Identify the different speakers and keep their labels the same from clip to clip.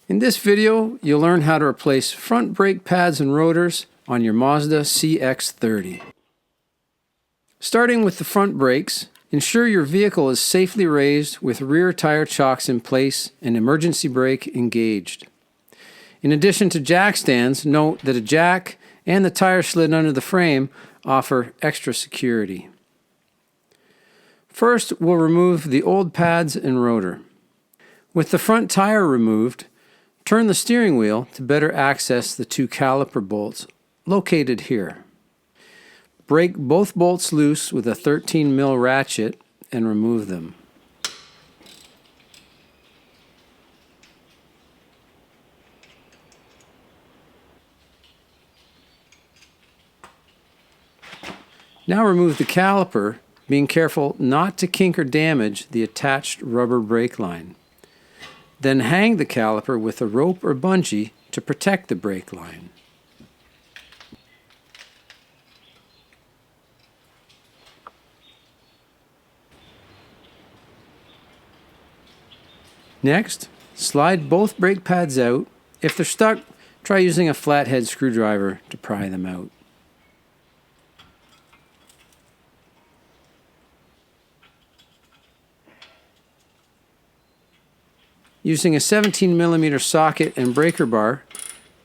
Speaker 1: In this video, you'll learn how to replace front brake pads and rotors on your Mazda CX-30. Starting with the front brakes, ensure your vehicle is safely raised with rear tire chocks in place and emergency brake engaged. In addition to jack stands, note that a jack and the tire slid under the frame offer extra security. First, we'll remove the old pads and rotor. With the front tire removed, turn the steering wheel to better access the two caliper bolts located here. Break both bolts loose with a 13 mil ratchet and remove them. Now remove the caliper, being careful not to kink or damage the attached rubber brake line. Then hang the caliper with a rope or bungee to protect the brake line. Next, slide both brake pads out. If they're stuck, try using a flathead screwdriver to pry them out. Using a 17 millimeter socket and breaker bar,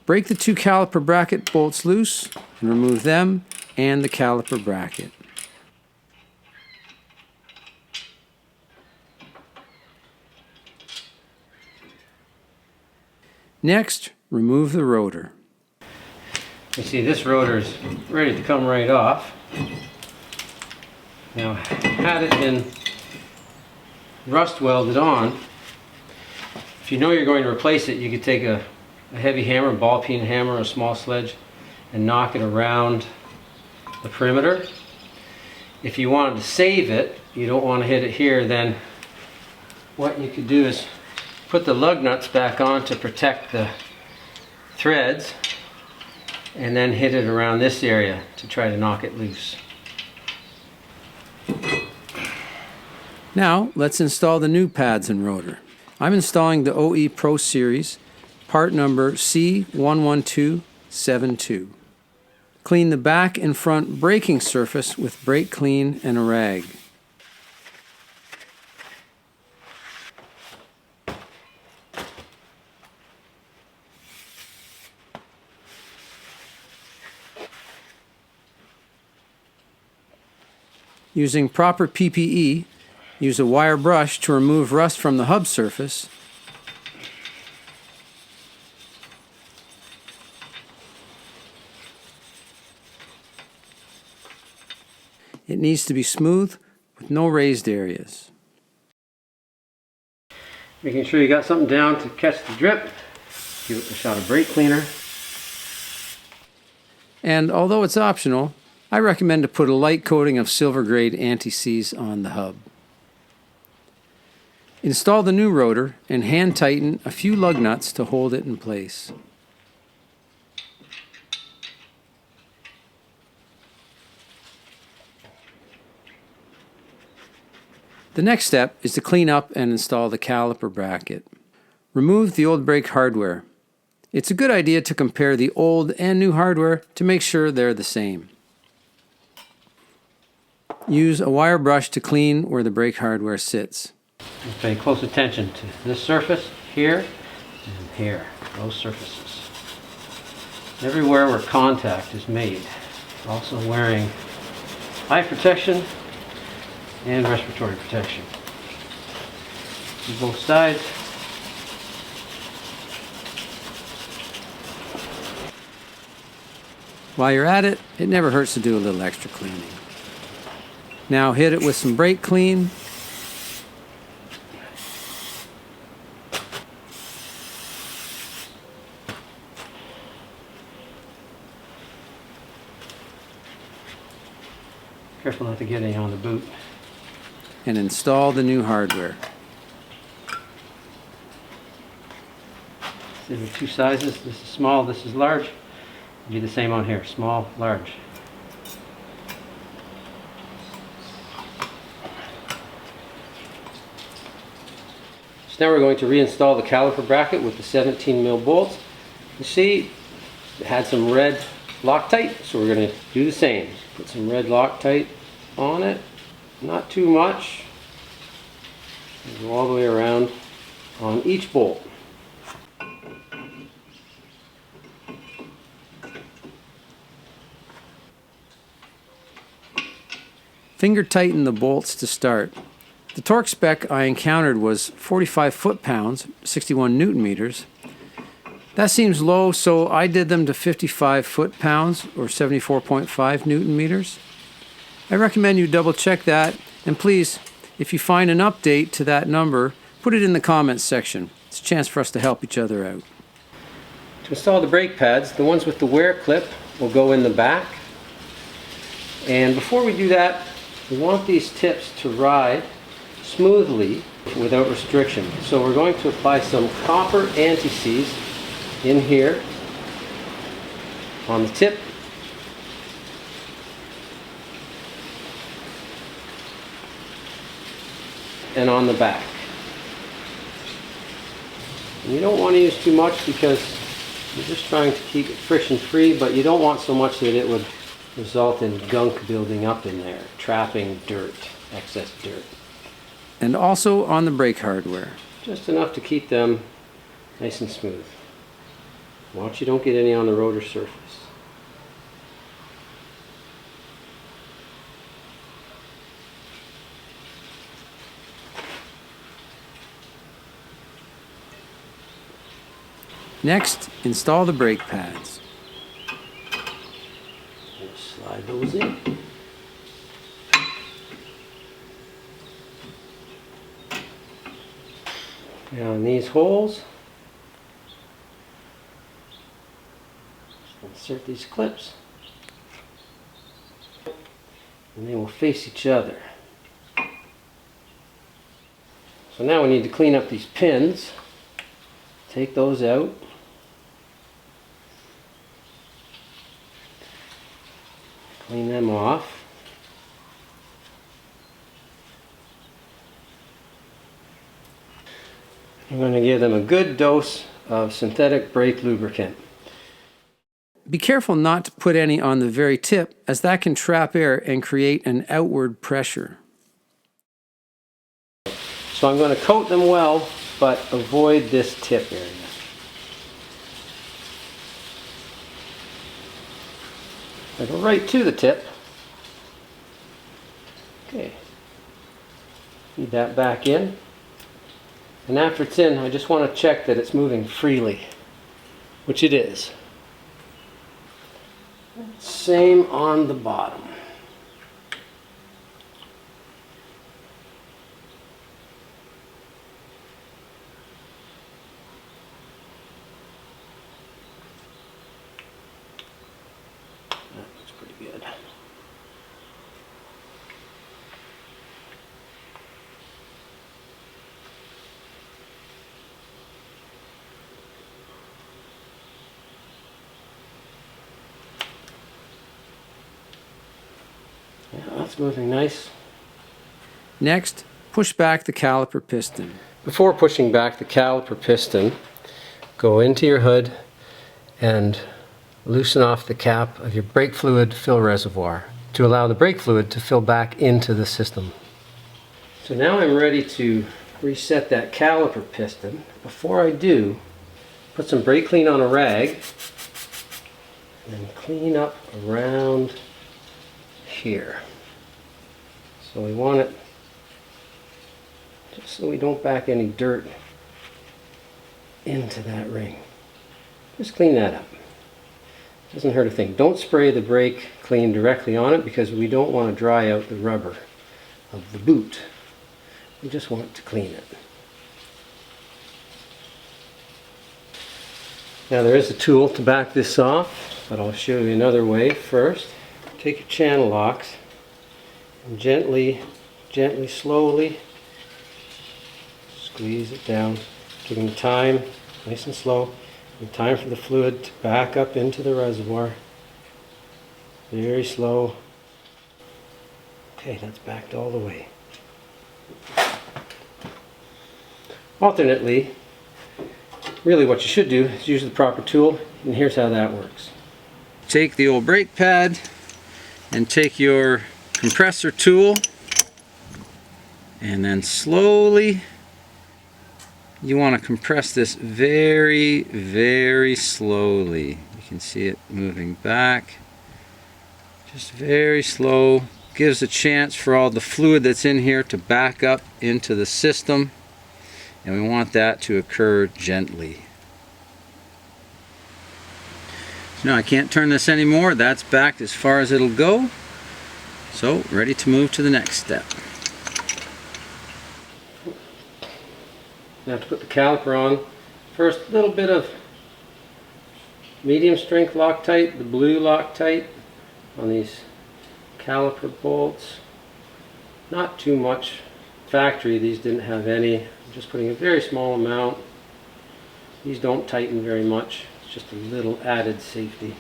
Speaker 1: break the two caliper bracket bolts loose and remove them and the caliper bracket. Next, remove the rotor. You see, this rotor is ready to come right off. Now, had it been rust welded on, if you know you're going to replace it, you could take a heavy hammer, a ball peen hammer, or a small sledge, and knock it around the perimeter. If you wanted to save it, you don't want to hit it here, then what you could do is put the lug nuts back on to protect the threads, and then hit it around this area to try to knock it loose. Now let's install the new pads and rotor. I'm installing the OE Pro Series, part number C11272. Clean the back and front braking surface with brake clean and a rag. Using proper PPE, use a wire brush to remove rust from the hub surface. It needs to be smooth with no raised areas. Making sure you got something down to catch the drip, give it a shot of brake cleaner. And although it's optional, I recommend to put a light coating of silver grade anti-seize on the hub. Install the new rotor and hand tighten a few lug nuts to hold it in place. The next step is to clean up and install the caliper bracket. Remove the old brake hardware. It's a good idea to compare the old and new hardware to make sure they're the same. Use a wire brush to clean where the brake hardware sits. Pay close attention to this surface here and here, those surfaces. Everywhere where contact is made. Also wearing eye protection and respiratory protection. On both sides. While you're at it, it never hurts to do a little extra cleaning. Now hit it with some brake clean. Careful not to get any on the boot. And install the new hardware. So there are two sizes. This is small, this is large. It'll be the same on here, small, large. So now we're going to reinstall the caliper bracket with the 17mm bolts. You see, it had some red Loctite, so we're going to do the same. Put some red Loctite on it, not too much. Go all the way around on each bolt. Finger tighten the bolts to start. The torque spec I encountered was 45 foot-pounds, 61 newton meters. That seems low, so I did them to 55 foot-pounds, or 74.5 newton meters. I recommend you double check that, and please, if you find an update to that number, put it in the comments section. It's a chance for us to help each other out. To install the brake pads, the ones with the wear clip will go in the back. And before we do that, we want these tips to ride smoothly without restriction. So we're going to apply some copper anti-seize in here on the tip and on the back. And you don't want to use too much because you're just trying to keep it friction free, but you don't want so much that it would result in gunk building up in there, trapping dirt, excess dirt. And also on the brake hardware. Just enough to keep them nice and smooth. Watch you don't get any on the rotor surface. Next, install the brake pads. Slide those in. Now in these holes, insert these clips, and they will face each other. So now we need to clean up these pins. Take those out. Clean them off. I'm going to give them a good dose of synthetic brake lubricant. Be careful not to put any on the very tip, as that can trap air and create an outward pressure. So I'm going to coat them well, but avoid this tip area. I go right to the tip. Okay. Feed that back in. And after it's in, I just want to check that it's moving freely, which it is. Same on the bottom. That looks pretty good. Yeah, that's moving nice. Next, push back the caliper piston. Before pushing back the caliper piston, go into your hood and loosen off the cap of your brake fluid fill reservoir to allow the brake fluid to fill back into the system. So now I'm ready to reset that caliper piston. Before I do, put some brake clean on a rag and clean up around here. So we want it just so we don't back any dirt into that ring. Just clean that up. Doesn't hurt a thing. Don't spray the brake clean directly on it because we don't want to dry out the rubber of the boot. We just want to clean it. Now there is a tool to back this off, but I'll show you another way first. Take your channel locks and gently, slowly squeeze it down, giving time, nice and slow, and time for the fluid to back up into the reservoir. Very slow. Okay, that's backed all the way. Alternately, really what you should do is use the proper tool, and here's how that works. Take the old brake pad and take your compressor tool, and then slowly you want to compress this very, very slowly. You can see it moving back. Just very slow. Gives a chance for all the fluid that's in here to back up into the system. And we want that to occur gently. So now I can't turn this anymore. That's backed as far as it'll go. So ready to move to the next step. Now to put the caliper on, first a little bit of medium strength Loctite, the blue Loctite on these caliper bolts. Not too much. Factory, these didn't have any. I'm just putting a very small amount. These don't tighten very much. It's just a little added safety.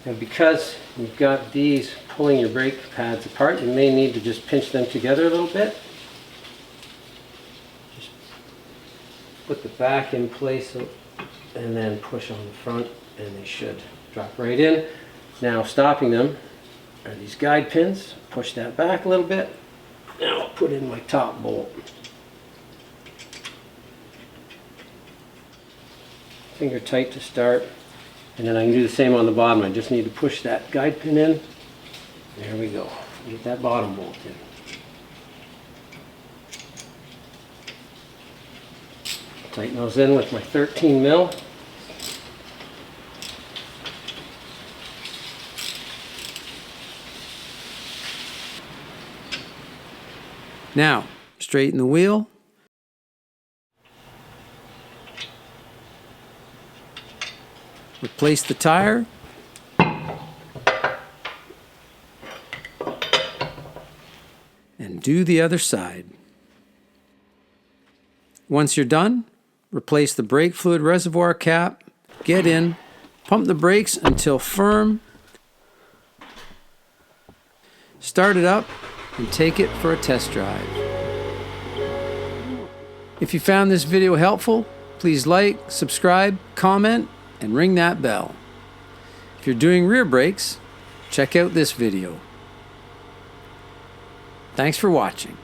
Speaker 1: Now because you've got these pulling your brake pads apart, you may need to just pinch them together a little bit. Just put the back in place and then push on the front, and they should drop right in. Now stopping them are these guide pins. Push that back a little bit. Now I'll put in my top bolt. Finger tight to start, and then I can do the same on the bottom. I just need to push that guide pin in. There we go. Get that bottom bolt in. Tighten those in with my 13 mil. Now, straighten the wheel. Replace the tire. And do the other side. Once you're done, replace the brake fluid reservoir cap, get in, pump the brakes until firm, start it up, and take it for a test drive. If you found this video helpful, please like, subscribe, comment, and ring that bell. If you're doing rear brakes, check out this video. Thanks for watching.